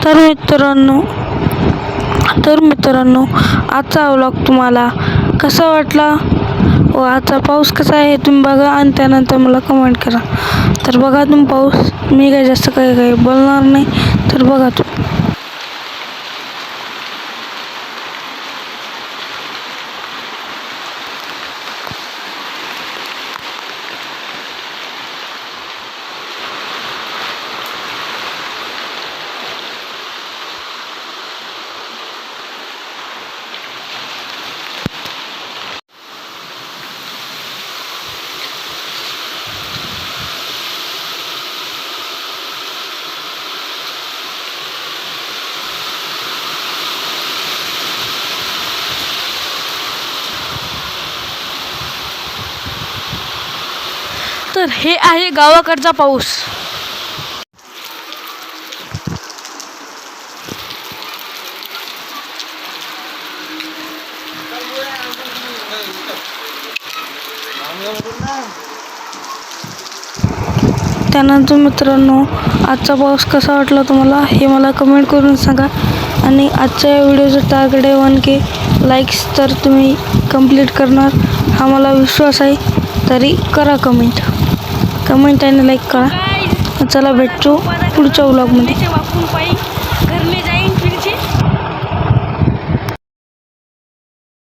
तर मित्रांनो आजचा व्लॉग तुम्हाला कसा वाटला व आजचा पाऊस कसा आहे तुम्ही बघा आणि त्यानंतर मला कमेंट करा. तर बघा तुम्ही पाऊस, मी काय जास्त काही बोलणार नाही. तर बघा तुम्ही. तर हे आहे गावाकडचा पाऊस. त्यानंतर मित्रांनो आजचा पाऊस कसा वाटला तुम्हाला हे मला कमेंट करून सांगा. आणि आजच्या या व्हिडिओचं टार्गेट आहे 1K लाईक्स. तर तुम्ही कंप्लीट करणार हा मला विश्वास आहे. तरी करा कमेंट आणि लाईक करा. चला भेटतो पुढच्या व्लॉगमध्ये.